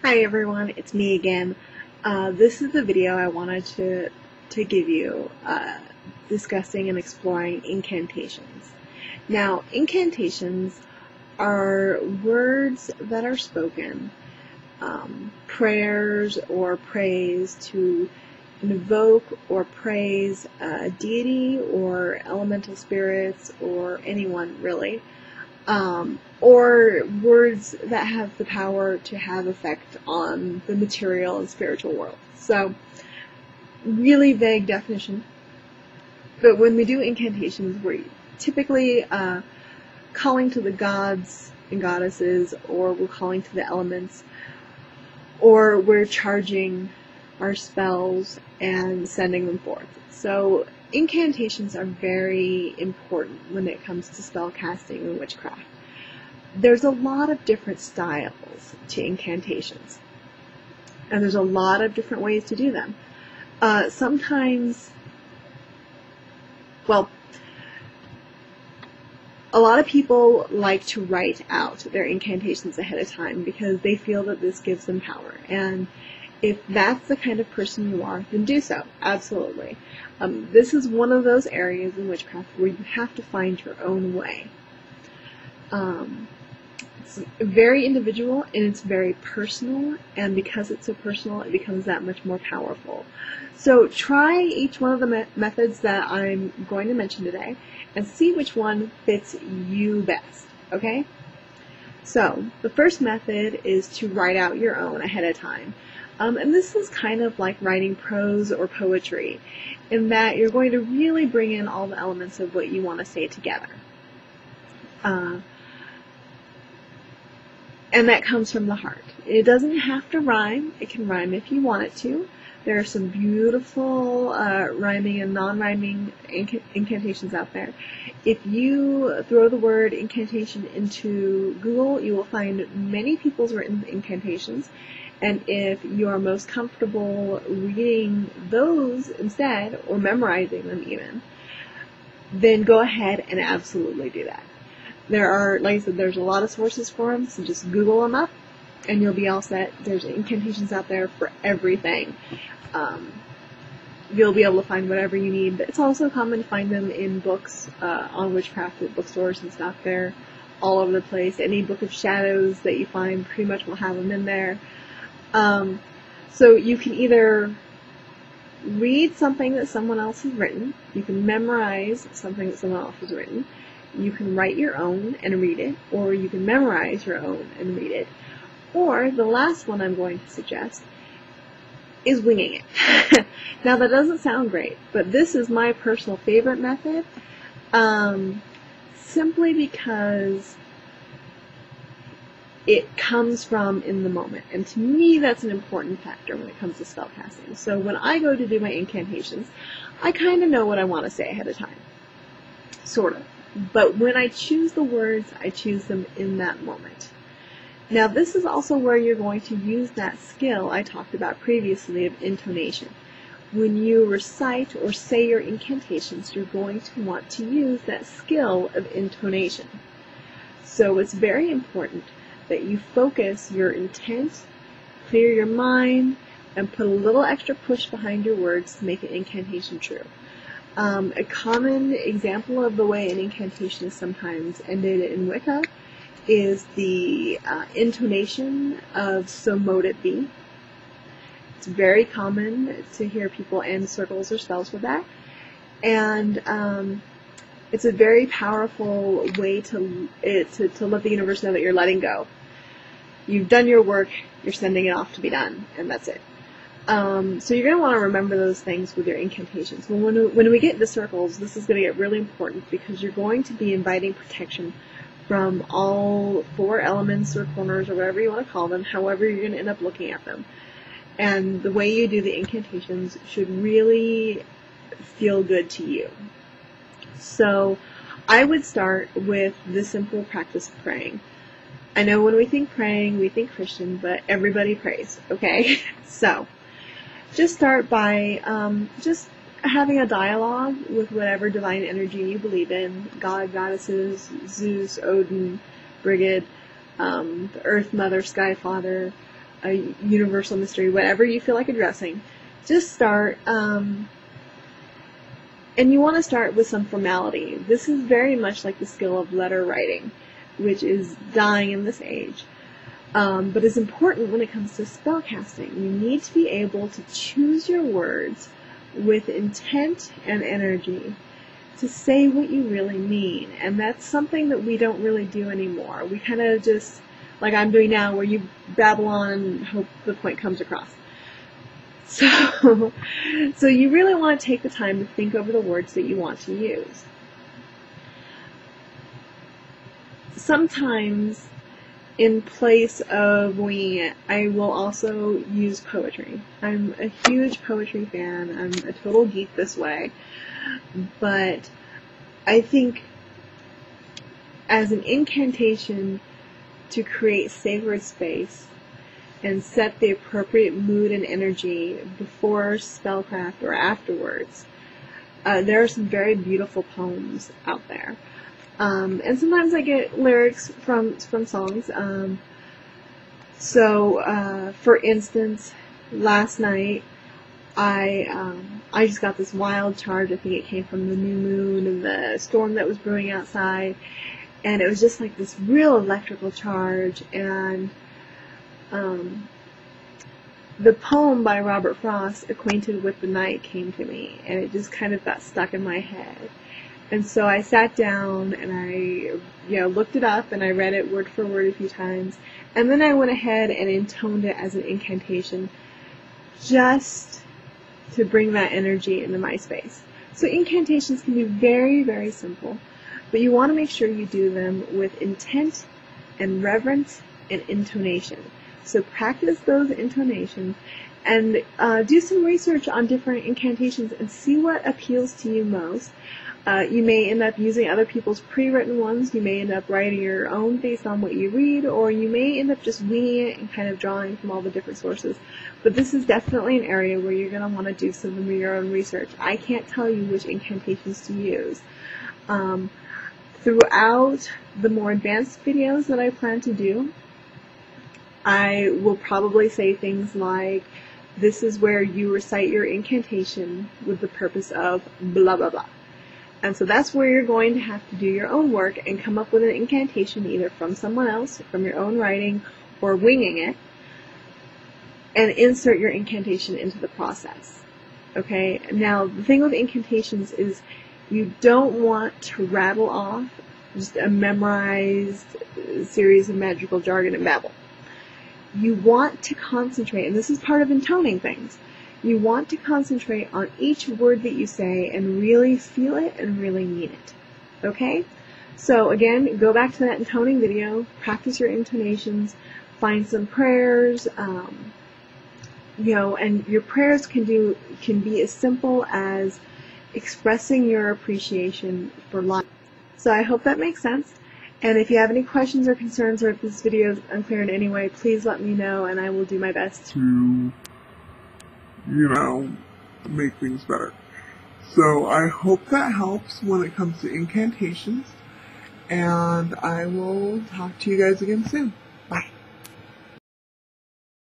Hi everyone, it's me again. This is the video I wanted to give you discussing and exploring incantations. Now, incantations are words that are spoken, prayers or praise to invoke or praise a deity or elemental spirits or anyone really. Or words that have the power to have effect on the material and spiritual world. So, really vague definition. But when we do incantations, we're typically calling to the gods and goddesses, or we're calling to the elements, or we're charging our spells and sending them forth. So, incantations are very important when it comes to spell casting and witchcraft. There's a lot of different styles to incantations, and there's a lot of different ways to do them. Sometimes, well, a lot of people like to write out their incantations ahead of time because they feel that this gives them power. And if that's the kind of person you are, then do so. Absolutely. This is one of those areas in witchcraft where you have to find your own way. It's very individual and it's very personal, and because it's so personal, it becomes that much more powerful. So try each one of the methods that I'm going to mention today and see which one fits you best, okay? So the first method is to write out your own ahead of time. And this is kind of like writing prose or poetry, in that you're going to really bring in all the elements of what you want to say together. And that comes from the heart. It doesn't have to rhyme. It can rhyme if you want it to. There are some beautiful rhyming and non-rhyming incantations out there. If you throw the word incantation into Google, you will find many people's written incantations. And if you are most comfortable reading those instead, or memorizing them even, then go ahead and absolutely do that. There are, like I said, there's a lot of sources for them, so just Google them up, and you'll be all set. There's incantations out there for everything. You'll be able to find whatever you need, but it's also common to find them in books on witchcraft at bookstores and stuff. They're all over the place. Any book of shadows that you find pretty much will have them in there. So you can either read something that someone else has written, you can memorize something that someone else has written, you can write your own and read it, or you can memorize your own and read it. Or the last one I'm going to suggest is winging it. Now that doesn't sound great, but this is my personal favorite method, simply because it comes from in the moment. And to me, that's an important factor when it comes to spell casting. So when I go to do my incantations, I kind of know what I want to say ahead of time. Sort of. But when I choose the words, I choose them in that moment. Now this is also where you're going to use that skill I talked about previously of intonation. When you recite or say your incantations, you're going to want to use that skill of intonation. So it's very important that you focus your intent, clear your mind, and put a little extra push behind your words to make an incantation true. A common example of the way an incantation is sometimes ended in Wicca is the intonation of "so mote it be." It's very common to hear people end circles or spells with that, and it's a very powerful way to let the universe know that you're letting go. You've done your work, you're sending it off to be done, and that's it. So you're going to want to remember those things with your incantations. When we get into circles, this is going to get really important because you're going to be inviting protection from all four elements or corners or whatever you want to call them, however you're going to end up looking at them. And the way you do the incantations should really feel good to you. So I would start with the simple practice of praying. I know when we think praying, we think Christian, but everybody prays, okay? So just start by just having a dialogue with whatever divine energy you believe in, God, goddesses, Zeus, Odin, Brigid, the Earth Mother, Sky Father, a universal mystery, whatever you feel like addressing, just start. And you want to start with some formality. This is very much like the skill of letter writing, which is dying in this age. But is important when it comes to spellcasting. You need to be able to choose your words with intent and energy to say what you really mean. And that's something that we don't really do anymore. We kind of just, like I'm doing now, where you babble on and hope the point comes across. So you really want to take the time to think over the words that you want to use. Sometimes, in place of winging it, I will also use poetry. I'm a huge poetry fan. I'm a total geek this way. But I think as an incantation to create sacred space and set the appropriate mood and energy before spellcraft or afterwards, there are some very beautiful poems out there. And sometimes I get lyrics from songs. For instance, last night I just got this wild charge. I think it came from the new moon and the storm that was brewing outside, and it was just like this real electrical charge. And the poem by Robert Frost, "Acquainted with the Night," came to me, and it just kind of got stuck in my head. And so I sat down and I looked it up and I read it word for word a few times. And then I went ahead and intoned it as an incantation just to bring that energy into my space. So incantations can be very, very simple, but you want to make sure you do them with intent and reverence and intonation. So practice those intonations and do some research on different incantations and see what appeals to you most. You may end up using other people's pre-written ones. You may end up writing your own based on what you read, or you may end up just winging it and kind of drawing from all the different sources. But this is definitely an area where you're going to want to do some of your own research. I can't tell you which incantations to use. Throughout the more advanced videos that I plan to do, I will probably say things like, this is where you recite your incantation with the purpose of blah blah blah. And so that's where you're going to have to do your own work and come up with an incantation either from someone else, from your own writing, or winging it, and insert your incantation into the process. Okay? Now, the thing with incantations is you don't want to rattle off just a memorized series of magical jargon and babble. You want to concentrate, and this is part of intoning things. You want to concentrate on each word that you say and really feel it and really mean it. Okay? So again, go back to that intoning video, practice your intonations, find some prayers, and your prayers can be as simple as expressing your appreciation for life. So I hope that makes sense. And if you have any questions or concerns, or if this video is unclear in any way, please let me know and I will do my best to make things better. So I hope that helps when it comes to incantations, and I will talk to you guys again soon.